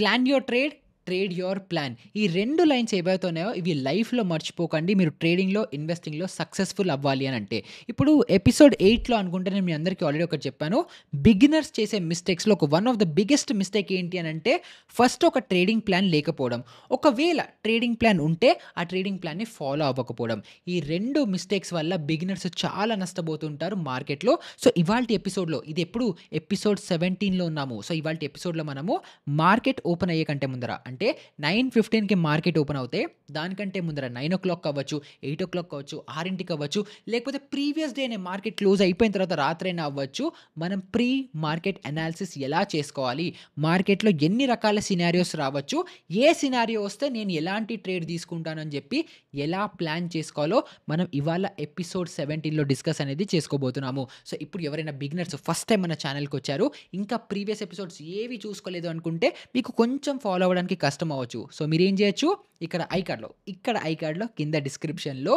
Plan your trade, trade your plan. ఈ 2 lines ఏవైతే ఉన్నాయో ఇవి లైఫ్‌లో మర్చిపోకండి. మీరు ట్రేడింగ్‌లో, ఇన్వెస్టింగ్‌లో సక్సెస్‌ఫుల్ అవ్వాలి అనంటే. ఇప్పుడు ఎపిసోడ్ 8లో అనుకుంటే నేను మీ అందరికీ ఆల్రెడీ ఒకటి చెప్పాను. బిగినర్స్ చేసే మిస్టేక్స్‌లో one of the biggest mistake ఏంటి అనంటే ఫస్ట్ ఒక ట్రేడింగ్ ప్లాన్ లేకపోవడం. ఒకవేళ ట్రేడింగ్ ప్లాన్ ఉంటే ఆ ట్రేడింగ్ ప్లాన్‌ని ఫాలో అవ్వకపోవడం. ఈ 2 మిస్టేక్స్ వల్ల బిగినర్స్ చాలా నష్టపోతుంటారు మార్కెట్‌లో. సో ఇవాల్టి ఎపిసోడ్‌లో ఇది ఎప్పుడు ఎపిసోడ్ 17లో ఉన్నాము. సో ఇవాల్టి ఎపిసోడ్‌లో మనము మార్కెట్ ఓపెన్ అయ్యే కంటే ముందర అంటే 9:15కి మార్కెట్ ఓపెన్ అవుతే దానికంటే ముందర 9:00 అవ్వచ్చు, 8:00 అవ్వచ్చు, 6కి అవ్వచ్చు, లేకపోతే ప్రీవియస్ డేనే మార్కెట్ క్లోజ్ అయిపోయిన తర్వాత రాత్రైనా అవ్వచ్చు. మనం ప్రీ మార్కెట్ అనాలిసిస్ ఎలా చేసుకోవాలి, మార్కెట్‌లో ఎన్ని రకాల సినారియోస్ రావచ్చు, ఏ సినారియో వస్తే నేను ఎలాంటి ట్రేడ్ తీసుకుంటానని చెప్పి ఎలా ప్లాన్ చేసుకోవాలో మనం ఇవాళ ఎపిసోడ్ 17లో డిస్కస్ అనేది చేసుకోబోతున్నాము. సో ఇప్పుడు ఎవరైనా బిగినర్స్ ఫస్ట్ టైం మన ఛానల్‌కి వచ్చారు, ఇంకా ప్రీవియస్ ఎపిసోడ్స్ ఏవి చూసుకోలేదు అనుకుంటే మీకు కొంచెం ఫాలో అవ్వడానికి కష్టం అవ్వచ్చు. సో మీరేం చేయొచ్చు, ఇక్కడ ఐకార్డ్‌లో కింద డిస్క్రిప్షన్‌లో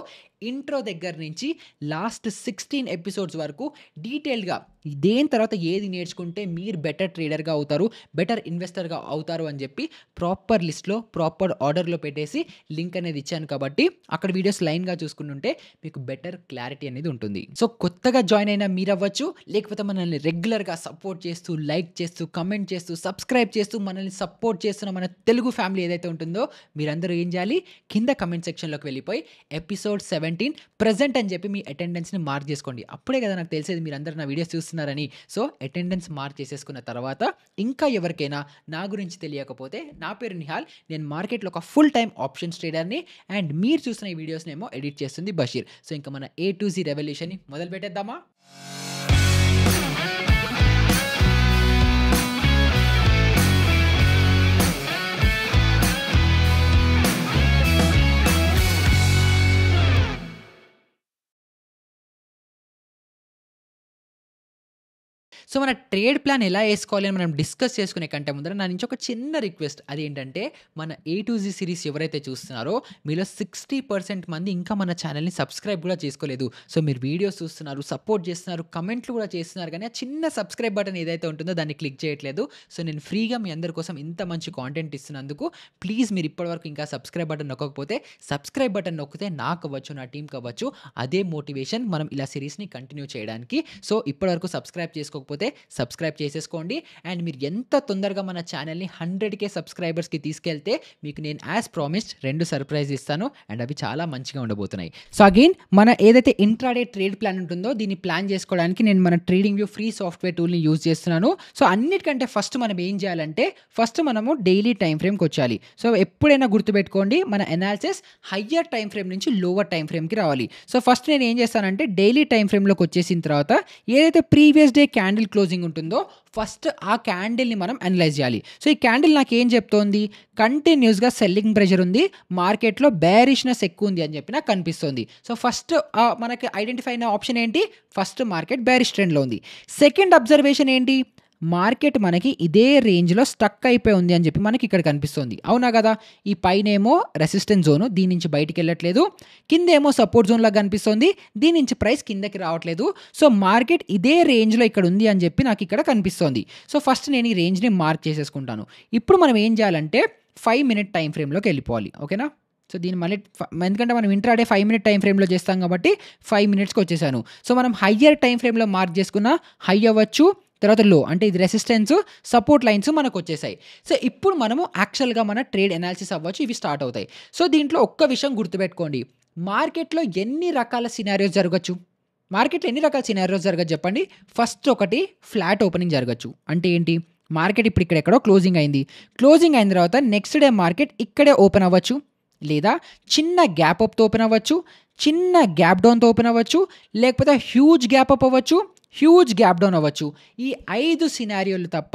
ఇంట్రో దగ్గర నుంచి లాస్ట్ 16 ఎపిసోడ్స్ వరకు డీటెయిల్‌గా దేని తర్వాత ఏది నేర్చుకుంటే మీరు బెటర్ ట్రేడర్‌గా అవుతారు, బెటర్ ఇన్వెస్టర్‌గా అవుతారు అని చెప్పి ప్రాపర్ లిస్ట్‌లో, ప్రాపర్ ఆర్డర్‌లో పెట్టేసి లింక్ అనేది ఇచ్చాను కాబట్టి అక్కడ వీడియోస్ లైన్‌గా చూసుకుంటుంటే మీకు బెటర్ క్లారిటీ అనేది ఉంటుంది. సో కొత్తగా జాయిన్ అయిన మీరవ్వచ్చు, లేకపోతే మనల్ని రెగ్యులర్‌గా సపోర్ట్ చేస్తూ, లైక్ చేస్తూ, కమెంట్ చేస్తూ, సబ్స్క్రైబ్ చేస్తూ మనల్ని సపోర్ట్ చేస్తున్న మన తెలుగు ఫ్యామిలీ ఏదైతే ఉంటుందో మీరందరూ ఏం చేయాలి, కింద కమెంట్ సెక్షన్‌లోకి వెళ్ళిపోయి ఎపిసోడ్ 17 ప్రెజెంట్ అని చెప్పి మీ అటెండెన్స్‌ని మార్క్ చేసుకోండి. అప్పుడే కదా నాకు తెలిసేది మీరందరూ నా వీడియోస్ చూస్తున్నారని. సో అటెండెన్స్ మార్క్ చేసేసుకున్న తర్వాత ఇంకా ఎవరికైనా నా గురించి తెలియకపోతే నా పేరు నిహాల్, నేను మార్కెట్‌లో ఒక ఫుల్ టైమ్ ఆప్షన్స్ ట్రేడర్‌ని అండ్ మీరు చూసిన ఈ వీడియోస్‌నేమో ఎడిట్ చేస్తుంది బషీర్. సో ఇంకా మన A to Z రెవల్యూషన్‌ని మొదలు పెట్టేద్దామా? సో మన ట్రేడ్ ప్లాన్ ఎలా వేసుకోవాలి అని మనం డిస్కస్ చేసుకునే కంటే ముందర నా నుంచి ఒక చిన్న రిక్వెస్ట్. అదేంటంటే మన A to Z సిరీస్ ఎవరైతే చూస్తున్నారో మీలో 60% మంది ఇంకా మన ఛానల్‌ని సబ్స్క్రైబ్ కూడా చేసుకోలేదు. సో మీరు వీడియోస్ చూస్తున్నారు, సపోర్ట్ చేస్తున్నారు, కమెంట్లు కూడా చేస్తున్నారు, కానీ ఆ చిన్న సబ్స్క్రైబ్ బటన్ ఏదైతే ఉంటుందో దాన్ని క్లిక్ చేయట్లేదు. సో నేను ఫ్రీగా మీ అందరి కోసం ఇంత మంచి కాంటెంట్ ఇస్తున్నందుకు ప్లీజ్ మీరు ఇప్పటివరకు ఇంకా సబ్స్క్రైబ్ బటన్ నొక్కకపోతే సబ్స్క్రైబ్ బటన్ నొక్కితే నాకు అవ్వచ్చు, నా టీంకి అవ్వచ్చు అదే మోటివేషన్ మనం ఇలా సిరీస్‌ని కంటిన్యూ చేయడానికి. సో ఇప్పటివరకు సబ్స్క్రైబ్ చేసుకోకపోతే సబ్స్క్రైబ్ చేసేసుకోండి. అండ్ మీరు ఎంత తొందరగా మన ఛానల్‌ని 100K సబ్స్క్రైబర్స్‌కి తీసుకెళ్తే మీకు నేను యాజ్ ప్రామిస్డ్ 2 సర్ప్రైజ్ ఇస్తాను అండ్ అవి చాలా మంచిగా ఉండబోతున్నాయి. సో అగైన్ మన ఏదైతే ఇంట్రాడే ట్రేడ్ ప్లాన్ ఉంటుందో దీన్ని ప్లాన్ చేసుకోవడానికి నేను మన ట్రేడింగ్ వ్యూ ఫ్రీ సాఫ్ట్‌వేర్ టూల్‌ని యూజ్ చేస్తున్నాను. సో అన్నిటికంటే ఫస్ట్ మనం ఏం చేయాలంటే ఫస్ట్ మనము డైలీ టైమ్ ఫ్రేమ్‌కి వచ్చేయాలి. సో ఎప్పుడైనా గుర్తుపెట్టుకోండి మన అనాలిసిస్ హయ్యర్ టైమ్ ఫ్రేమ్ నుంచి లోవర్ టైమ్ ఫ్రేమ్‌కి రావాలి. సో ఫస్ట్ నేను ఏం చేస్తానంటే డైలీ టైమ్ ఫ్రేమ్‌లోకి వచ్చేసిన తర్వాత ఏదైతే ప్రీవియస్ డే క్యాండిల్ క్లోజింగ్ ఉంటుందో ఫస్ట్ ఆ క్యాండిల్‌ని మనం అనలైజ్ చేయాలి. సో ఈ క్యాండిల్ నాకు ఏం చెప్తోంది, కంటిన్యూస్‌గా సెల్లింగ్ ప్రెషర్ ఉంది, మార్కెట్‌లో బేరిష్‌నెస్ ఎక్కువ ఉంది అని చెప్పి నాకు కనిపిస్తుంది. సో ఫస్ట్ మనకి ఐడెంటిఫై అయిన ఆప్షన్ ఏంటి, ఫస్ట్ మార్కెట్ బేరిష్ ట్రెండ్‌లో ఉంది. సెకండ్ అబ్జర్వేషన్ ఏంటి, మార్కెట్ మనకి ఇదే రేంజ్‌లో స్టక్ అయిపోయి ఉంది అని చెప్పి మనకి ఇక్కడ కనిపిస్తుంది. అవునా కదా? ఈ పైనేమో రెసిస్టెన్స్ జోన్, దీని నుంచి బయటికి వెళ్ళట్లేదు, కిందేమో సపోర్ట్ జోన్ లాగా కనిపిస్తుంది, దీని నుంచి ప్రైస్ కిందకి రావట్లేదు. సో మార్కెట్ ఇదే రేంజ్‌లో ఇక్కడ ఉంది అని చెప్పి నాకు ఇక్కడ కనిపిస్తుంది. సో ఫస్ట్ నేను ఈ రేంజ్‌ని మార్క్ చేసేసుకుంటాను. ఇప్పుడు మనం ఏం చేయాలంటే 5 మినిట్ టైమ్ ఫ్రేమ్‌లోకి వెళ్ళిపోవాలి. ఓకేనా? సో దీన్ని మళ్ళీ ఎందుకంటే మనం ఇంట్రాడే 5 మినిట్ టైమ్ ఫ్రేమ్‌లో చేస్తాం కాబట్టి 5 మినిట్స్‌కి వచ్చేసాను. సో మనం హయ్యర్ టైమ్ ఫ్రేమ్‌లో మార్క్ చేసుకున్న హై అవ్వచ్చు, తర్వాత లో, అంటే ఇది రెసిస్టెన్స్, సపోర్ట్ లైన్స్ మనకు వచ్చేసాయి. సో ఇప్పుడు మనము యాక్చువల్‌గా మన ట్రేడ్ అనాలిసిస్ అవ్వచ్చు, ఇవి స్టార్ట్ అవుతాయి. సో దీంట్లో ఒక్క విషయం గుర్తుపెట్టుకోండి, మార్కెట్‌లో ఎన్ని రకాల సినారియోస్ జరగచ్చు, మార్కెట్‌లో ఎన్ని రకాల సినారియోస్ జరగచ్చు చెప్పండి. ఫస్ట్ ఒకటి ఫ్లాట్ ఓపెనింగ్ జరగచ్చు. అంటే ఏంటి, మార్కెట్ ఇప్పుడు ఇక్కడ ఎక్కడో క్లోజింగ్ అయింది, క్లోజింగ్ అయిన తర్వాత నెక్స్ట్ డే మార్కెట్ ఇక్కడే ఓపెన్ అవ్వచ్చు, లేదా చిన్న గ్యాప్ అప్‌తో ఓపెన్ అవ్వచ్చు, చిన్న గ్యాప్ డౌన్‌తో ఓపెన్ అవ్వచ్చు, లేకపోతే హ్యూజ్ గ్యాప్ అప్ అవ్వచ్చు, హ్యూజ్ గ్యాప్ డౌన్ అవ్వచ్చు. ఈ 5 సినారియోలు తప్ప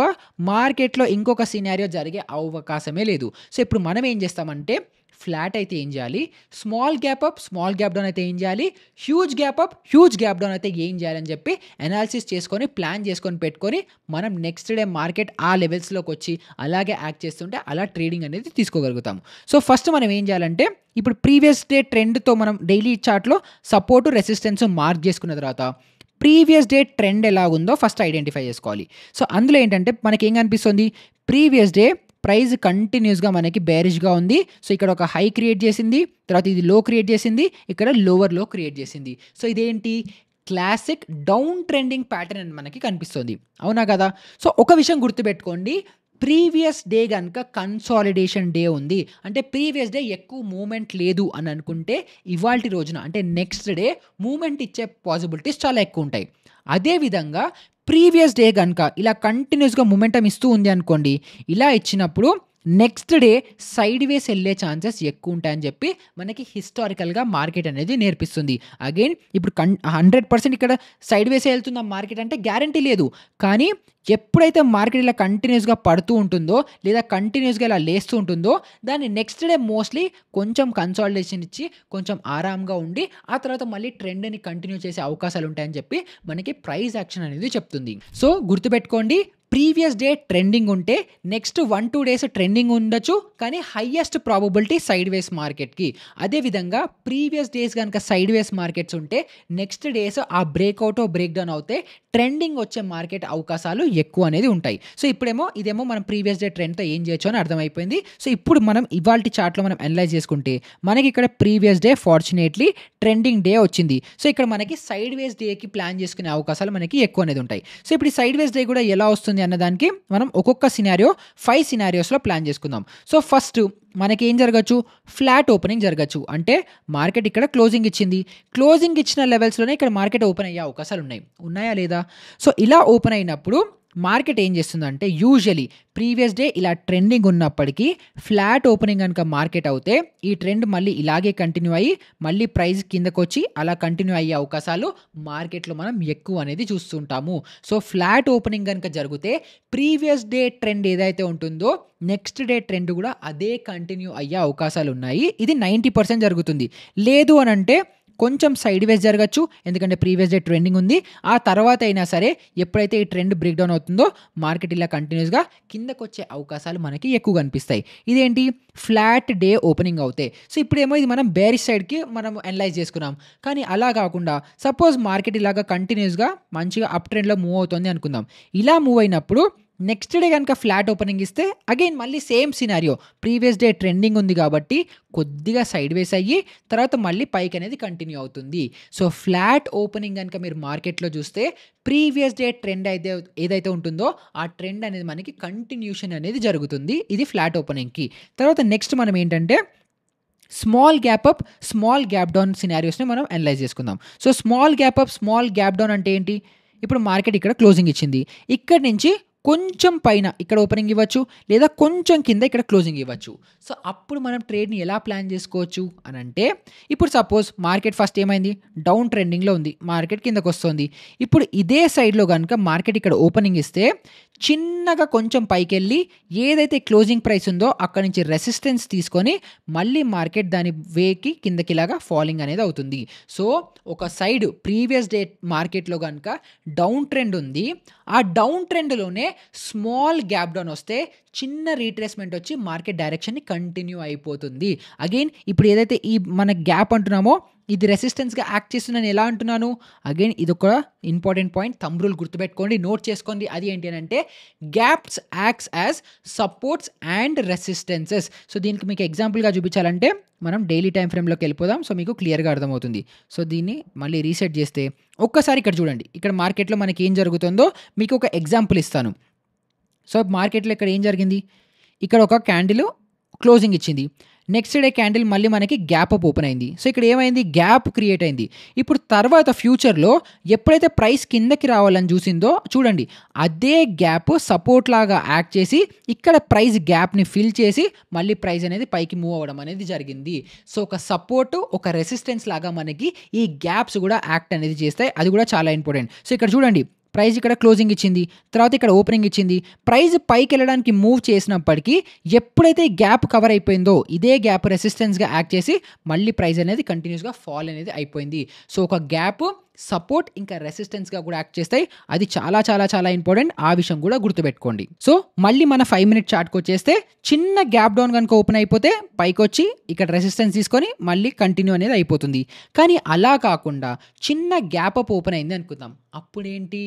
మార్కెట్‌లో ఇంకొక సినారియో జరిగే అవకాశమే లేదు. సో ఇప్పుడు మనం ఏం చేస్తామంటే ఫ్లాట్ అయితే ఏం చేయాలి, small gap up, small gap down అయితే ఏం చేయాలి, huge gap up, huge gap down అయితే ఏం చేయాలని చెప్పి అనాలిసిస్ చేసుకొని ప్లాన్ చేసుకొని పెట్టుకొని మనం నెక్స్ట్ డే మార్కెట్ ఆ లెవెల్స్లోకి వచ్చి అలాగే యాక్ట్ చేస్తుంటే అలా ట్రేడింగ్ అనేది తీసుకోగలుగుతాము. సో ఫస్ట్ మనం ఏం చేయాలంటే ఇప్పుడు ప్రీవియస్ డే ట్రెండ్తో మనం డైలీ చార్ట్లో సపోర్టు, రెసిస్టెన్స్ మార్క్ చేసుకున్న తర్వాత ప్రీవియస్ డే ట్రెండ్ ఎలా ఉందో ఫస్ట్ ఐడెంటిఫై చేసుకోవాలి. సో అందులో ఏంటంటే మనకి ఏం కనిపిస్తుంది, ప్రీవియస్ డే ప్రైస్ కంటిన్యూస్‌గా మనకి బేరిష్‌గా ఉంది. సో, ఇక్కడ ఒక హై క్రియేట్ చేసింది. తర్వాత ఇది లో క్రియేట్ చేసింది. ఇక్కడ లోవర్ లో క్రియేట్ చేసింది. సో, ఇదేంటి క్లాసిక్ డౌన్ ట్రెండింగ్ ప్యాటర్న్ అని మనకి కనిపిస్తుంది. అవునా కదా! సో, ఒక విషయం గుర్తుపెట్టుకోండి. ప్రీవియస్ డే గనక కన్సాలిడేషన్ డే ఉంది. అంటే ప్రీవియస్ డే ఎక్కువ మూవ్‌మెంట్ లేదు అని అనుకుంటే ఇవాల్టి రోజున అంటే నెక్స్ట్ డే మూవ్‌మెంట్ ఇచ్చే పాసిబిలిటీస్ చాలా ఎక్కువుంటాయి. అదే విధంగా ప్రీవియస్ డే గనక ఇలా కంటిన్యూస్‌గా మొమెంటమ్ ఇస్తూ ఉంది అనుకోండి. ఇలా ఇచ్చినప్పుడు నెక్స్ట్ డే సైడ్‌వేస్ ఎళ్ళే ఛాన్సెస్ ఎక్కువుంటాయని చెప్పి మనకి హిస్టారికల్‌గా మార్కెట్ అనేది నేర్పిస్తుంది. అగైన్ ఇప్పుడు 100% ఇక్కడ సైడ్‌వేసే ఎళ్తుందా మార్కెట్ అంటే గ్యారంటీ లేదు. కానీ ఎప్పుడైతే మార్కెట్ ఇలా కంటిన్యూస్‌గా పడుతూ ఉంటుందో, లేదా కంటిన్యూస్‌గా ఇలా లేస్తూ ఉంటుందో, దాన్ని నెక్స్ట్ డే మోస్ట్‌లీ కొంచెం కన్సాలిడేషన్ ఇచ్చి, కొంచెం ఆరాంగా ఉండి, ఆ తర్వాత మళ్ళీ ట్రెండ్‌ని కంటిన్యూ చేసే అవకాశాలుంటాయని చెప్పి మనకి ప్రైస్ యాక్షన్ అనేది చెప్తుంది. సో, గుర్తుపెట్టుకోండి ప్రీవియస్ డే ట్రెండింగ్ ఉంటే నెక్స్ట్ 1-2 డేస్ ట్రెండింగ్ ఉండొచ్చు. కానీ హైయెస్ట్ ప్రాబబిలిటీ సైడ్‌వేస్ మార్కెట్‌కి. అదే విధంగా ప్రీవియస్ డేస్ గనక సైడ్‌వేస్ మార్కెట్స్ ఉంటే నెక్స్ట్ డేస్ ఆ బ్రేక్‌ఔటో, బ్రేక్ డౌన్ అవుతే ట్రెండింగ్ వచ్చే మార్కెట్ అవకాశాలు ఎక్కువ అనేది ఉంటాయి. సో, ఇదేమో మనం ప్రీవియస్ డే ట్రెండ్‌తో ఏం చేయొచ్చు అని అర్థమైపోయింది. సో, ఇప్పుడు మనం ఇవాల్టి చార్ట్‌లో మనం అనలైజ్ చేసుకుంటే మనకి ఇక్కడ previous day fortunately trending day వచ్చింది. సో, ఇక్కడ మనకి సైడ్‌వేస్ డేకి ప్లాన్ చేసుకునే అవకాశాలు మనకి ఎక్కువ అనేది ఉంటాయి. సో, ఇప్పుడు ఈ సైడ్‌వేస్ డే కూడా ఎలా వస్తుంది అన్నదానికి మనం ఒక్కొక్క సినారియో 5 సినారియోస్‌లో ప్లాన్ చేసుకుందాం. సో, ఫస్ట్ మనకేం జరగొచ్చు? Flat opening జరగొచ్చు. అంటే మార్కెట్ ఇక్కడ క్లోజింగ్ ఇచ్చింది. క్లోజింగ్ ఇచ్చిన లెవెల్స్‌లోనే ఇక్కడ మార్కెట్ ఓపెన్ అయ్యే అవకాశాలున్నాయి. ఉన్నాయా లేదా? సో, ఇలా ఓపెన్ అయినప్పుడు మార్కెట్ ఏం చేస్తుందంటే యూజువల్లీ ప్రీవియస్ డే ఇలా ట్రెండింగ్ ఉన్నప్పటికీ ఫ్లాట్ ఓపెనింగ్ గనుక మార్కెట్ అవుతే ఈ ట్రెండ్ మళ్ళీ ఇలాగే కంటిన్యూ అయ్యి మళ్ళీ ప్రైస్ కిందకొచ్చి అలా కంటిన్యూ అయ్యే అవకాశాలు మార్కెట్‌లో మనం ఎక్కువ అనేది చూస్తుంటాము. సో, ఫ్లాట్ ఓపెనింగ్ గనుక జరిగితే ప్రీవియస్ డే ట్రెండ్ ఏదైతే ఉంటుందో నెక్స్ట్ డే ట్రెండ్ కూడా అదే కంటిన్యూ అయ్యే అవకాశాలున్నాయి. ఇది 90% జరుగుతుంది. లేదు అనంటే కొంచెం సైడ్‌వేస్ జరగొచ్చు. ఎందుకంటే ప్రీవియస్ డే ట్రెండింగ్ ఉంది. ఆ తర్వాత అయినా సరే ఎప్పుడైతే ఈ ట్రెండ్ బ్రేక్ డౌన్ అవుతుందో మార్కెట్ ఇలా కంటిన్యూస్‌గా కిందకొచ్చే అవకాశాలు మనకి ఎక్కువ కనిపిస్తాయి. ఇదేంటి ఫ్లాట్ డే ఓపెనింగ్ అవుతాయి. సో, ఇప్పుడేమో ఇది మనం బేరిష్ సైడ్‌కి మనం అనలైజ్ చేసుకున్నాం. కానీ అలా కాకుండా సపోజ్ మార్కెట్ ఇలాగా కంటిన్యూస్‌గా మంచిగా అప్ ట్రెండ్‌లో మూవ్ అవుతుంది అనుకుందాం. ఇలా మూవ్ అయినప్పుడు నెక్స్ట్ డే గనక ఫ్లాట్ ఓపెనింగ్ ఇస్తే అగైన్ మళ్ళీ same scenario. Previous day trending ఉంది కాబట్టి కొద్దిగా సైడ్‌వేస్ అయ్యి తర్వాత మళ్ళీ పైకనేది కంటిన్యూ అవుతుంది. సో, ఫ్లాట్ ఓపెనింగ్ గనక మీరు మార్కెట్‌లో చూస్తే ప్రీవియస్ డే ట్రెండ్ ఏదైతే ఉంటుందో ఆ ట్రెండ్ అనేది మనకి కంటిన్యూషన్ అనేది జరుగుతుంది. ఇది ఫ్లాట్ ఓపెనింగ్‌కి. తర్వాత నెక్స్ట్ మనం ఏంటంటే small gap up, small gap down సినారియోస్‌ని మనం అనలైజ్ చేసుకుందాం. So, small gap up, small gap down అంటే ఏంటి? ఇప్పుడు మార్కెట్ ఇక్కడ క్లోజింగ్ ఇచ్చింది. ఇక్కడి నుంచి కొంచెం పైన ఇక్కడ ఓపెనింగ్ ఇవ్వచ్చు. లేదా కొంచెం కింద ఇక్కడ క్లోజింగ్ ఇవ్వచ్చు. సో, అప్పుడు మనం ట్రేడ్‌ని ఎలా ప్లాన్ చేసుకోవచ్చు అనంటే ఇప్పుడు సపోజ్ మార్కెట్ ఫస్ట్ ఏమైంది? డౌన్ ట్రెండింగ్‌లో ఉంది. మార్కెట్ కిందకొస్తుంది. ఇప్పుడు ఇదే సైడ్‌లో గనుక మార్కెట్ ఇక్కడ ఓపెనింగ్ ఇస్తే చిన్నగా కొంచెం పైకెళ్ళి ఏదైతే క్లోజింగ్ ప్రైస్ ఉందో అక్కడి నుంచి రెసిస్టెన్స్ తీసుకొని మళ్ళీ మార్కెట్ దాని వేకి కిందకిలాగా ఫాలింగ్ అనేది అవుతుంది. సో, ఒక సైడ్ ప్రీవియస్ డే మార్కెట్‌లో గనుక డౌన్ ట్రెండ్ ఉంది. ఆ డౌన్ ట్రెండ్‌లోనే స్మాల్ గ్యాప్ డౌన్ వస్తే చిన్న రీట్రేస్‌మెంట్ వచ్చి మార్కెట్ డైరెక్షన్‌ని కంటిన్యూ అయిపోతుంది. అగైన్ ఇప్పుడు ఏదైతే ఈ మన గ్యాప్ అంటున్నామో ఇది రెసిస్టెన్స్‌గా యాక్ట్ చేస్తుందని ఎలా అంటున్నాను? అగైన్ ఇదొక ఇంపార్టెంట్ పాయింట్. థంబ్ రూల్ గుర్తుపెట్టుకోండి. నోట్ చేసుకోండి. అది ఏంటి అనంటే gaps acts as supports and resistances. So, దీనికి మీకు ఎగ్జాంపుల్‌గా చూపించాలంటే మనం డైలీ టైమ్ ఫ్రేమ్‌లోకి వెళ్ళిపోదాం. సో, మీకు క్లియర్‌గా అర్థమవుతుంది. సో, దీన్ని మళ్ళీ రీసెట్ చేస్తే ఒక్కసారి ఇక్కడ చూడండి. ఇక్కడ మార్కెట్‌లో మనకి ఏం జరుగుతుందో మీకు ఒక ఎగ్జాంపుల్ ఇస్తాను. సో, మార్కెట్‌లో ఇక్కడ ఏం జరిగింది? ఇక్కడ ఒక క్యాండిల్ క్లోజింగ్ ఇచ్చింది. నెక్స్ట్ డే క్యాండిల్ మళ్ళీ మనకి గ్యాప్ అప్ ఓపెన్ అయింది. సో, ఇక్కడ ఏమైంది? గ్యాప్ క్రియేట్ అయింది. ఇప్పుడు తర్వాత ఫ్యూచర్‌లో ఎప్పుడైతే ప్రైస్ కిందకి రావాలని చూసిందో చూడండి. అదే గ్యాప్ సపోర్ట్ లాగా యాక్ట్ చేసి ఇక్కడ ప్రైస్ గ్యాప్‌ని ఫిల్ చేసి మళ్ళీ ప్రైస్ అనేది పైకి మూవ్ అవ్వడం అనేది జరిగింది. సో, ఒక సపోర్ట్, ఒక రెసిస్టెన్స్ లాగా మనకి ఈ గ్యాప్స్ కూడా యాక్ట్ అనేది చేస్తాయి. అది కూడా చాలా ఇంపార్టెంట్. సో, ఇక్కడ చూడండి. ప్రైస్ ఇక్కడ క్లోజింగ్ ఇచ్చింది. తర్వాత ఇక్కడ ఓపెనింగ్ ఇచ్చింది. ప్రైస్ పైకెళ్ళడానికి మూవ్ చేసినప్పటికీ ఎప్పుడైతే గ్యాప్ కవర్ అయిపోయిందో ఇదే గ్యాప్ రెసిస్టెన్స్‌గా యాక్ట్ చేసి మళ్ళీ ప్రైస్ అనేది కంటిన్యూస్‌గా ఫాల్ అనేది అయిపోయింది. సో, ఒక గ్యాప్ సపోర్ట్ ఇంకా రెసిస్టెన్స్‌గా కూడా యాక్ట్ చేస్తాయి. అది చాలా చాలా చాలా ఇంపార్టెంట్. ఆ విషయం కూడా గుర్తుపెట్టుకోండి. సో, మళ్ళీ మన 5 మినిట్ చార్ట్‌కొచ్చేస్తే చిన్న గ్యాప్ డౌన్ గనుక ఓపెన్ అయిపోతే పైకొచ్చి ఇక్కడ రెసిస్టెన్స్ తీసుకొని మళ్ళీ కంటిన్యూ అనేది అయిపోతుంది. కానీ అలా కాకుండా చిన్న గ్యాప్ అప్ ఓపెన్ అయింది అనుకుందాం. అప్పుడేంటి?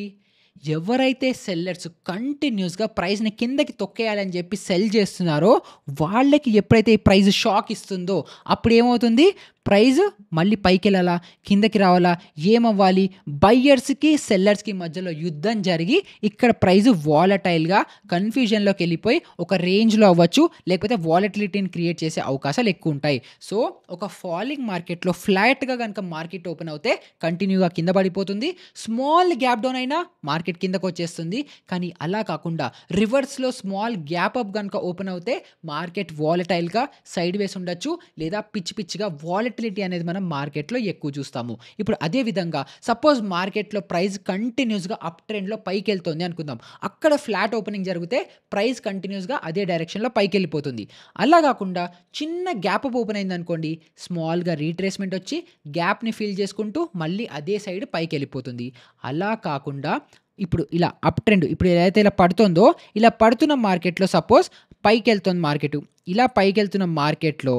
ఎవరైతే సెల్లర్స్ కంటిన్యూస్‌గా ప్రైస్‌ని కిందకి తొక్కేయాలని చెప్పి సెల్ చేస్తున్నారో, వాళ్ళకి ఎప్పుడైతే ఈ ప్రైస్ షాక్ ఇస్తుందో, అప్పుడేమవుతుంది ప్రైస్ మళ్ళీ పైకెళ్ళాలా? కిందకి రావాలా? ఏమవ్వాలి? బయ్యర్స్‌కి, సెల్లర్స్‌కి మధ్యలో యుద్ధం జరిగి ఇక్కడ ప్రైస్ వాలటైల్‌గా కన్‌ఫ్యూజన్‌లోకెళ్ళిపోయి ఒక రేంజ్‌లో అవ్వచ్చు. లేకపోతే వాలటిలిటీని క్రియేట్ చేసే అవకాశాలు ఎక్కువుంటాయి. సో, ఒక ఫాలింగ్ మార్కెట్‌లో ఫ్లాట్‌గా గనుక మార్కెట్ ఓపెన్ అవుతే కంటిన్యూగా కింద పడిపోతుంది. స్మాల్ గ్యాప్ డౌన్ అయినా మార్కెట్ కిందకొచ్చేస్తుంది. కానీ అలా కాకుండా రివర్స్‌లో స్మాల్ గ్యాప్ అప్ గనుక ఓపెన్ అవుతే మార్కెట్ వాలటైల్‌గా సైడ్‌వేస్ ఉండొచ్చు. లేదా పిచ్చి పిచ్చిగా వాలటిలిటీ అనేది మనం మార్కెట్‌లో ఎక్కువ చూస్తాము. ఇప్పుడు అదే విధంగా సపోజ్ మార్కెట్‌లో ప్రైస్ కంటిన్యూస్‌గా అప్ ట్రెండ్‌లో పైకెళ్తోంది అనుకుందాం. అక్కడ ఫ్లాట్ ఓపెనింగ్ జరిగితే ప్రైస్ కంటిన్యూస్‌గా అదే డైరెక్షన్‌లో పైకెళ్ళిపోతుంది. అలా కాకుండా చిన్న గ్యాప్ అప్ ఓపెన్ అయిందనుకోండి, స్మాల్‌గా రీట్రేస్‌మెంట్ వచ్చి గ్యాప్‌ని ఫిల్ చేసుకుంటూ మళ్ళీ అదే సైడ్ పైకెళ్ళిపోతుంది. అలా కాకుండా ఇప్పుడు ఇలా అప్ ట్రెండ్ ఇప్పుడు ఏదైతే ఇలా పడుతుందో, ఇలా పడుతున్న మార్కెట్‌లో సపోజ్ పైకెళ్తోంది మార్కెటు. ఇలా పైకెళ్తున్న మార్కెట్‌లో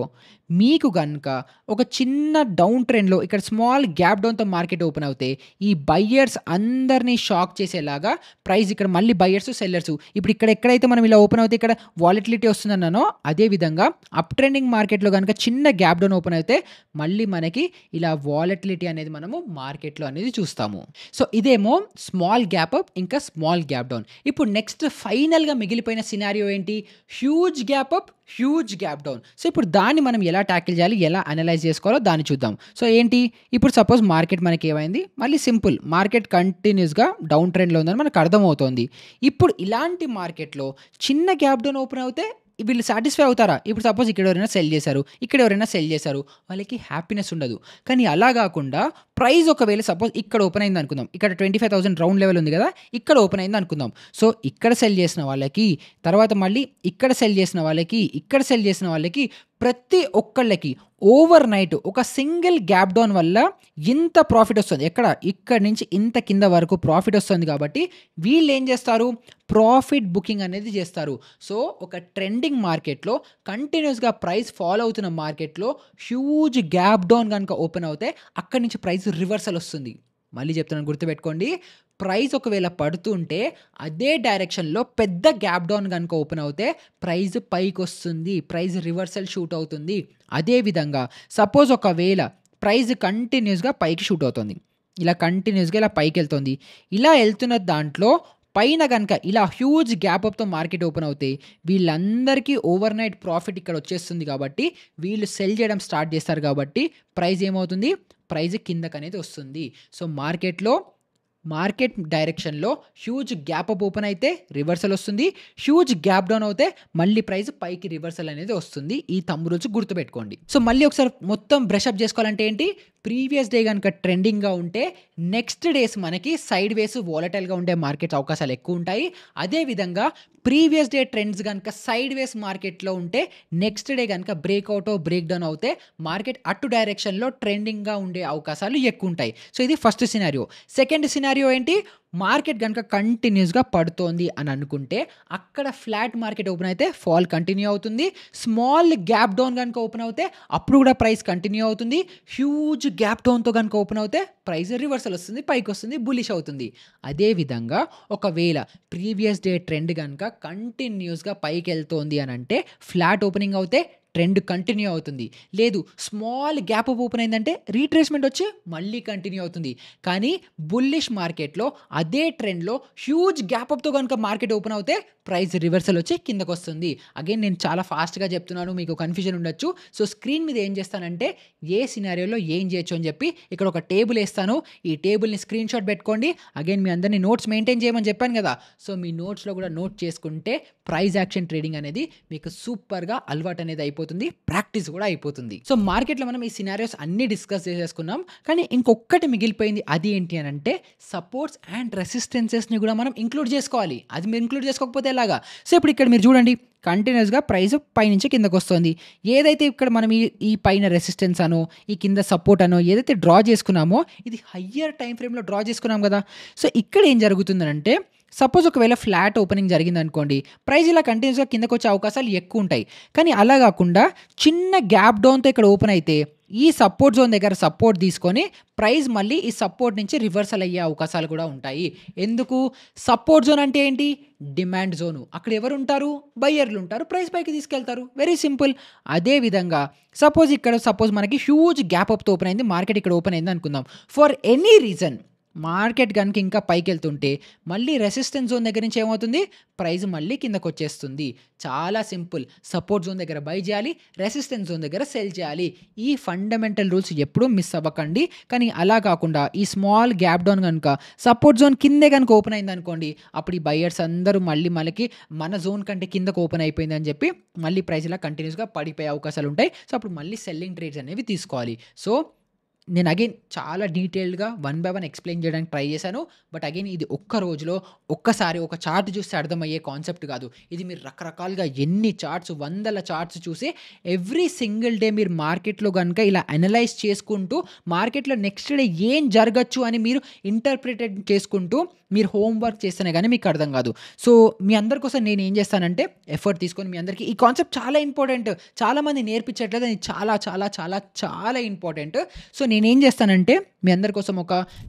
మీకు గనుక ఒక చిన్న డౌన్ ట్రెండ్‌లో ఇక్కడ స్మాల్ గ్యాప్ డౌన్‌తో మార్కెట్ ఓపెన్ అవుతే, ఈ బయ్యర్స్ అందరిని షాక్ చేసేలాగా ప్రైస్ ఇక్కడ మళ్ళీ బయ్యర్స్, సెల్లర్స్ ఇప్పుడు ఇక్కడ ఎక్కడైతే మనం ఇలా ఓపెన్ అవుతే ఇక్కడ వాలటిలిటీ వస్తుందన్నానో, అదే విధంగా అప్ ట్రెండింగ్ మార్కెట్‌లో గనుక చిన్న గ్యాప్ డౌన్ ఓపెన్ అయితే మళ్ళీ మనకి ఇలా వాలటిలిటీ అనేది మనము మార్కెట్‌లో అనేది చూస్తాము. సో, ఇదేమో స్మాల్ గ్యాప్ అప్ ఇంకా స్మాల్ గ్యాప్ డౌన్. ఇప్పుడు నెక్స్ట్ ఫైనల్‌గా మిగిలిపోయిన సినారియో ఏంటి? Huge gap up, huge gap down. So, ఇప్పుడు దాన్ని మనం ఎలా టాకిల్ చేయాలి? ఎలా అనలైజ్ చేసుకోవాలో దాన్ని చూద్దాం. సో, ఏంటి? ఇప్పుడు సపోజ్ మార్కెట్ మనకేమైంది? మళ్ళీ సింపుల్ మార్కెట్ కంటిన్యూస్‌గా డౌన్ ట్రెండ్‌లో ఉందని మనకు అర్థమవుతోంది. ఇప్పుడు ఇలాంటి మార్కెట్‌లో చిన్న గ్యాప్ డౌన్ ఓపెన్ అవుతే వీళ్ళు సాటిస్ఫై అవుతారా? ఇప్పుడు సపోజ్ ఇక్కడ ఎవరైనా సెల్ చేశారు. ఇక్కడ ఎవరైనా సెల్ చేశారు. వాళ్ళకి హ్యాపీనెస్ ఉండదు. కానీ అలా గాకుండా ప్రైస్ ఒకవేళ సపోజ్ ఇక్కడ ఓపెన్ అయిందనుకుందాం. ఇక్కడ 25,000 రౌండ్ లెవెల్ ఉంది గదా! ఇక్కడ ఓపెన్ అయిందనుకుందాం. సో, ఇక్కడ సెల్ చేసిన వాళ్ళకి, తర్వాత మళ్ళీ ఇక్కడ సెల్ చేసిన వాళ్ళకి, ఇక్కడ సెల్ చేసిన వాళ్ళకి ప్రతి ఒక్కళ్ళకి ఓవర్ నైట్ ఒక సింగిల్ గ్యాప్ డౌన్ వల్ల ఇంత ప్రాఫిట్ వస్తుంది. ఎక్కడ? ఇక్కడి నుంచి ఇంత కింద వరకు ప్రాఫిట్ వస్తుంది కాబట్టి వీళ్ళేం చేస్తారు? ప్రాఫిట్ బుకింగ్ అనేది చేస్తారు. సో, ఒక ట్రెండింగ్ మార్కెట్‌లో కంటిన్యూస్‌గా ప్రైస్ ఫాలో అవుతున్న మార్కెట్‌లో హ్యూజ్ గ్యాప్ డౌన్ గనుక ఓపెన్ అవుతే అక్కడి నుంచి ప్రైస్ రివర్సల్ వస్తుంది. మళ్ళీ చెప్తున్నాను గుర్తుపెట్టుకోండి. ప్రైస్ ఒకవేళ పడుతుంటే అదే డైరెక్షన్‌లో పెద్ద గ్యాప్ డౌన్ గనుక ఓపెన్ అవుతే ప్రైస్ పైకొస్తుంది. ప్రైస్ రివర్సల్ షూట్ అవుతుంది. అదే విధంగా సపోజ్ ఒకవేళ ప్రైస్ కంటిన్యూస్‌గా పైకి షూట్ అవుతుంది. ఇలా కంటిన్యూస్‌గా ఇలా పైకెళ్తుంది. ఇలా ఎళ్తున్న దాంట్లో పైన గనక ఇలా హ్యూజ్ గ్యాప్ అప్‌తో మార్కెట్ ఓపెన్ అవుతే వీళ్ళందరికీ ఓవర్ నైట్ ప్రాఫిట్ ఇక్కడ వచ్చేస్తుంది కాబట్టి వీళ్ళు సెల్ చేయడం స్టార్ట్ చేస్తారు కాబట్టి ప్రైస్ ఏమవుతుంది? ప్రైస్ కిందకనేది వస్తుంది. సో, మార్కెట్ డైరెక్షన్‌లో హ్యూజ్ గ్యాప్ అప్ ఓపెన్ అయితే రివర్సల్ వస్తుంది. హ్యూజ్ గ్యాప్ డౌన్ అవుతే మళ్ళీ ప్రైస్ పైకి రివర్సల్ అనేది వస్తుంది. ఈ థంబ్ రూల్స్ గుర్తుపెట్టుకోండి. సో, మళ్ళీ ఒకసారి మొత్తం బ్రష్ అప్ చేసుకోవాలంటే ఏంటి? ప్రీవియస్ డే గనుక ట్రెండింగ్‌గా ఉంటే నెక్స్ట్ డేస్ మనకి సైడ్ వేస్ వోలటైల్‌గా ఉండే మార్కెట్స్ అవకాశాలు ఎక్కువుంటాయి. అదే విధంగా ప్రీవియస్ డే ట్రెండ్స్ గనుక సైడ్ వేస్ మార్కెట్‌లో ఉంటే నెక్స్ట్ డే గనుక బ్రేక్‌ఔటో, బ్రేక్ డౌన్ అవుతే మార్కెట్ అటు డైరెక్షన్‌లో ట్రెండింగ్‌గా ఉండే అవకాశాలు ఎక్కువుంటాయి. సో, ఇది ఫస్ట్ సినారియో. సెకండ్ సినారియో ఏంటి? మార్కెట్ గనుక కంటిన్యూస్‌గా పడుతోంది అని అనుకుంటే అక్కడ ఫ్లాట్ మార్కెట్ ఓపెన్ అయితే ఫాల్ కంటిన్యూ అవుతుంది. స్మాల్ గ్యాప్ డౌన్ గనుక ఓపెన్ అవుతే అప్పుడు కూడా ప్రైస్ కంటిన్యూ అవుతుంది. హ్యూజ్ గ్యాప్ డౌన్‌తో గనుక ఓపెన్ అవుతే ప్రైస్ రివర్సల్ వస్తుంది. పైకొస్తుంది. బుల్లిష్ అవుతుంది. అదే విధంగా ఒకవేళ ప్రీవియస్ డే ట్రెండ్ గనుక కంటిన్యూస్‌గా పైకెళ్తోంది అనంటే ఫ్లాట్ ఓపెనింగ్ అవుతే ట్రెండ్ కంటిన్యూ అవుతుంది. లేదు స్మాల్ గ్యాప్ అప్ ఓపెన్ అయిందంటే రీట్రేస్‌మెంట్ వచ్చి మళ్ళీ కంటిన్యూ అవుతుంది. కానీ బుల్లిష్ మార్కెట్‌లో అదే ట్రెండ్‌లో హ్యూజ్ గ్యాప్ అప్‌తో గనుక మార్కెట్ ఓపెన్ అవుతే ప్రైస్ రివర్సల్ వచ్చి కిందకొస్తుంది. అగైన్ నేను చాలా ఫాస్ట్‌గా చెప్తున్నాను. మీకు కన్‌ఫ్యూజన్ ఉండొచ్చు. సో, స్క్రీన్ మీద ఏం చేస్తానంటే ఏ సినారియోలో ఏం చేయొచ్చు అని చెప్పి ఇక్కడ ఒక టేబుల్ ఏస్తాను. ఈ టేబుల్‌ని స్క్రీన్‌షాట్ పెట్టుకోండి. అగైన్ మీ అందరిని నోట్స్ మెయింటైన్ చేయమని చెప్పాను కదా! సో, మీ నోట్స్‌లో కూడా నోట్ చేసుకుంటే ప్రైస్ యాక్షన్ ట్రేడింగ్ అనేది మీకు సూపర్‌గా అలవాటు అనేది అయిపోతుంది. ప్రాక్టీస్ కూడా అయిపోతుంది. సో, మార్కెట్‌లో మనం ఈ సినారియోస్ అన్నీ డిస్కస్ చేసేసుకున్నాం. కానీ ఇంకొక్కటి మిగిలిపోయింది. అది ఏంటి అనంటే సపోర్ట్స్ అండ్ రెసిస్టెన్సెస్‌ని కూడా మనం ఇంక్లూడ్ చేసుకోవాలి. అది మీరు ఇంక్లూడ్ చేసుకోకపోతే ఎలాగా? సో, ఇప్పుడు ఇక్కడ మీరు చూడండి కంటిన్యూస్‌గా ప్రైస్ పైనుంచి కిందకొస్తుంది. ఏదైతే ఇక్కడ మనం ఈ పైన రెసిస్టెన్స్ అనో, ఈ కింద సపోర్ట్ అనో ఏదైతే డ్రా చేసుకున్నామో ఇది హయ్యర్ టైమ్ ఫ్రేమ్‌లో డ్రా చేసుకున్నాం కదా! సో, ఇక్కడ ఏం జరుగుతుందనంటే సపోజ్ ఒకవేళ ఫ్లాట్ ఓపెనింగ్ జరిగిందనుకోండి, ప్రైస్ ఇలా కంటిన్యూస్‌గా కిందకొచ్చే అవకాశాలు ఎక్కువుంటాయి. కానీ అలా గాకుండా చిన్న గ్యాప్ డౌన్‌తో ఇక్కడ ఓపెన్ అయితే, ఈ సపోర్ట్ జోన్ దగ్గర సపోర్ట్ తీసుకొని ప్రైస్ మళ్ళీ ఈ సపోర్ట్ నుంచి రివర్సల్ అయ్యే అవకాశాలు కూడా ఉంటాయి. ఎందుకు? సపోర్ట్ జోన్ అంటే ఏంటి? Demand zone. అక్కడ ఎవరుంటారు? బయ్యర్లుంటారు. ప్రైస్ పైకి తీసుకెళ్తారు. Very simple. అదే విధంగా సపోజ్ మనకి హ్యూజ్ గ్యాప్ అప్‌తో ఓపెన్ అయింది. మార్కెట్ ఇక్కడ ఓపెన్ అయిందనుకుందాం. ఫర్ ఎనీ రీజన్ మార్కెట్ గనుక ఇంకా పైకెళ్తుంటే మళ్ళీ రెసిస్టెన్స్ జోన్ దగ్గర నుంచి ఏమవుతుంది? ప్రైస్ మళ్ళీ కిందకొచ్చేస్తుంది. చాలా సింపుల్. సపోర్ట్ జోన్ దగ్గర బై చేయాలి. రెసిస్టెన్స్ జోన్ దగ్గర సెల్ చేయాలి. ఈ ఫండమెంటల్ రూల్స్ ఎప్పుడూ మిస్ అవ్వకండి. కానీ అలా కాకుండా ఈ స్మాల్ గ్యాప్ డౌన్ గనుక సపోర్ట్ జోన్ కిందే గనుక ఓపెన్ అయిందనుకోండి, అప్పుడు ఈ బయర్స్ అందరూ మనకి మన జోన్ కంటే కిందకు ఓపెన్ అయిపోయిందని చెప్పి మళ్ళీ ప్రైస్ ఇలా కంటిన్యూస్‌గా పడిపోయే అవకాశాలుంటాయి. సో, అప్పుడు మళ్ళీ సెల్లింగ్ ట్రేడ్స్ అనేవి తీసుకోవాలి. సో, నేను అగైన్ చాలా డీటెయిల్డ్‌గా వన్ బై వన్ ఎక్స్‌ప్లెయిన్ చేయడానికి ట్రై చేశాను. బట్ అగైన్ ఇది ఒక్క రోజులో ఒక్కసారి ఒక చార్ట్ చూస్తే అర్థమయ్యే కాన్సెప్ట్ కాదు. ఇది మీరు రకరకాలుగా ఎన్ని చార్ట్స్, వందల చార్ట్స్ చూసి ఎవ్రీ సింగిల్ డే మీరు మార్కెట్‌లో గనుక ఇలా అనలైజ్ చేసుకుంటూ మార్కెట్‌లో నెక్స్ట్ డే ఏం జరగచ్చు అని మీరు ఇంటర్ప్రిటెడ్ చేసుకుంటూ మీరు హోమ్ వర్క్ చేస్తేనే గానీ మీకు అర్థం కాదు. సో, మీ అందరి కోసం నేను ఏం చేస్తానంటే ఎఫర్ట్ తీసుకొని మీ అందరికీ ఈ కాన్సెప్ట్ చాలా ఇంపార్టెంట్. చాలామంది నేర్పించట్లేదు. అది చాలా చాలా చాలా చాలా ఇంపార్టెంట్. సో, నేనేం చేస్తానంటే మీ అందరి కోసం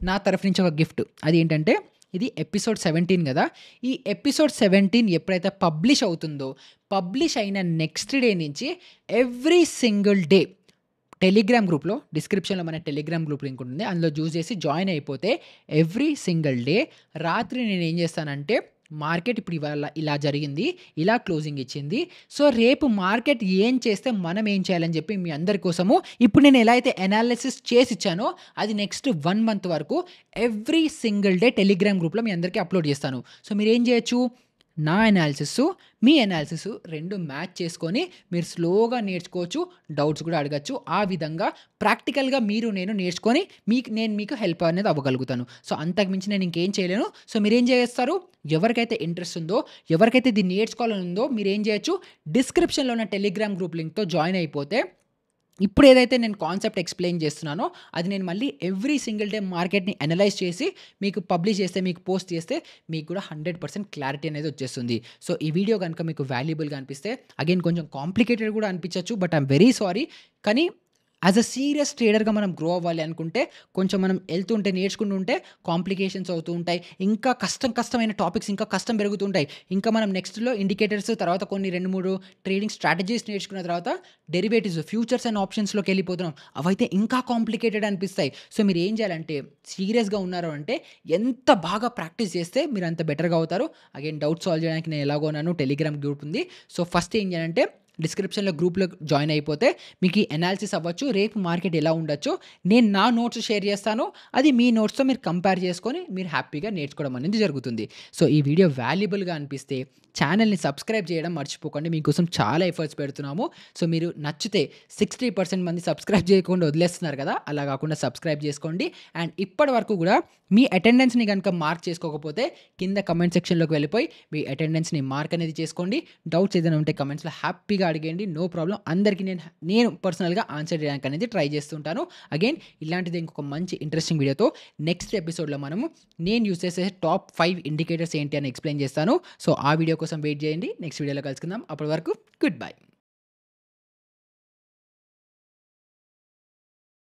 నా తరఫు నుంచి ఒక గిఫ్ట్. అదేంటంటే ఇది ఎపిసోడ్ 17 గదా! ఈ ఎపిసోడ్ 17 ఎప్పుడైతే పబ్లిష్ అవుతుందో, పబ్లిష్ అయిన నెక్స్ట్ డే నుంచి ఎవ్రీ సింగిల్ డే టెలిగ్రామ్ గ్రూప్‌లో డిస్క్రిప్షన్‌లో మన టెలిగ్రామ్ గ్రూప్ లింక్ ఉంటుంది. అందులో చేసి జాయిన్ అయిపోతే ఎవ్రీ సింగిల్ డే రాత్రి నేనేం చేస్తానంటే మార్కెట్ ఇప్పుడు ఇవాళ ఇలా జరిగింది. ఇలా క్లోజింగ్ ఇచ్చింది. సో, రేపు మార్కెట్ ఏం చేస్తే మనం ఏం చేయాలని చెప్పి మీ అందరి కోసము ఇప్పుడు నేను ఎలా అయితే అనాలిసిస్ చేసిచ్చానో అది నెక్స్ట్ 1 మంత్ వరకు ఎవ్రీ సింగిల్ డే టెలిగ్రామ్ గ్రూప్‌లో మీ అందరికీ అప్‌లోడ్ చేస్తాను. సో, మీరేం చేయొచ్చు? నా అనాలిసిస్సు, మీ అనాలిసిస్ 2 మ్యాచ్ చేసుకొని మీరు స్లోగా నేర్చుకోవచ్చు. డౌట్స్ కూడా అడగొచ్చు. ఆ విధంగా ప్రాక్టికల్‌గా నేను నేర్చుకొని నేను మీకు హెల్ప్ అనేది అవ్వగలుగుతాను. సో, అంతకు మించి నేను ఇంకేం చేయలేను. సో, మీరేం చేస్తారు? ఎవరికైతే ఇంట్రెస్ట్ ఉందో, ఎవరికైతే దీన్ని నేర్చుకోవాలని ఉందో మీరేం చేయొచ్చు? డిస్క్రిప్షన్‌లో ఉన్న టెలిగ్రామ్ గ్రూప్ లింక్‌తో జాయిన్ అయిపోతే ఇప్పుడు ఏదైతే నేను కాన్సెప్ట్ ఎక్స్‌ప్లెయిన్ చేస్తున్నానో అది నేను మళ్ళీ ఎవ్రీ సింగిల్ డే మార్కెట్‌ని అనలైజ్ చేసి మీకు పబ్లిష్ చేస్తే, మీకు పోస్ట్ చేస్తే మీకు కూడా 100% క్లారిటీ అనేది వచ్చేస్తుంది. సో, ఈ వీడియో గనుక మీకు వాల్యుబుల్‌గా అనిపిస్తే అగైన్ కొంచెం కాంప్లికేటెడ్ కూడా అనిపించొచ్చు. But I'm very sorry. కానీ యాజ్ అ సీరియస్ ట్రేడర్‌గా మనం గ్రో అవ్వాలి అనుకుంటే కొంచెం మనం వెళ్తుంటే నేర్చుకుంటూ ఉంటే కాంప్లికేషన్స్ అవుతూ ఉంటాయి. ఇంకా కష్టమైన టాపిక్స్ ఇంకా కష్టం పెరుగుతూ ఉంటాయి. ఇంకా మనం నెక్స్ట్‌లో ఇండికేటర్స్ తర్వాత కొన్ని 2, 3 ట్రేడింగ్ స్ట్రాటజీస్ నేర్చుకున్న తర్వాత డెరివేటివ్స్, ఫ్యూచర్స్ అండ్ ఆప్షన్స్‌లోకి వెళ్ళిపోతున్నాం. అవైతే ఇంకా కాంప్లికేటెడ్ అనిపిస్తాయి. సో, మీరు ఏం చేయాలంటే సీరియస్‌గా ఉన్నారు అంటే ఎంత బాగా ప్రాక్టీస్ చేస్తే మీరు అంత బెటర్‌గా అవుతారు. అగైన్ డౌట్ సాల్వ్ చేయడానికి నేను ఎలాగో ఉన్నాను. టెలిగ్రామ్ గ్రూప్ ఉంది. సో, ఫస్ట్ ఏం చేయాలంటే డిస్క్రిప్షన్‌లో గ్రూప్‌లో జాయిన్ అయిపోతే మీకు ఈ అనాలిసిస్ అవ్వచ్చు. రేపు మార్కెట్ ఎలా ఉండొచ్చో నేను నా నోట్స్ షేర్ చేస్తాను. అది మీ నోట్స్‌తో మీరు కంపేర్ చేసుకొని మీరు హ్యాపీగా నేర్చుకోవడం అనేది జరుగుతుంది. సో, ఈ వీడియో వాల్యుబుల్‌గా అనిపిస్తే ఛానెల్‌ని సబ్స్క్రైబ్ చేయడం మర్చిపోకండి. మీకోసం చాలా ఎఫర్ట్స్ పెడుతున్నాము. సో, మీరు నచ్చితే 60% మంది సబ్స్క్రైబ్ చేయకుండా వదిలేస్తున్నారు కదా! అలా కాకుండా సబ్స్క్రైబ్ చేసుకోండి. అండ్ ఇప్పటి వరకు కూడా మీ అటెండెన్స్‌ని గనుక మార్క్ చేసుకోకపోతే కింద కామెంట్ సెక్షన్‌లోకి వెళ్ళిపోయి మీ అటెండెన్స్‌ని మార్క్ అనేది చేసుకోండి. డౌట్స్ ఏదైనా ఉంటే కామెంట్స్‌లో హ్యాపీగా అడిగేయండి. No problem. అందరికీ నేను పర్సనల్‌గా ఆన్సర్ చేయడానికి అనేది ట్రై చేస్తుంటాను. అగైన్ ఇలాంటిదే ఇంకొక మంచి ఇంట్రెస్టింగ్ వీడియోతో నెక్స్ట్ ఎపిసోడ్‌లో మనము నేను యూజ్ చేసే టాప్ 5 ఇండికేటర్స్ ఏంటి అని ఎక్స్‌ప్లెయిన్ చేస్తాను. సో, ఆ వీడియో కోసం వెయిట్ చేయండి. నెక్స్ట్ వీడియోలో కలుసుకుందాం. అప్పటి వరకు గుడ్ బై.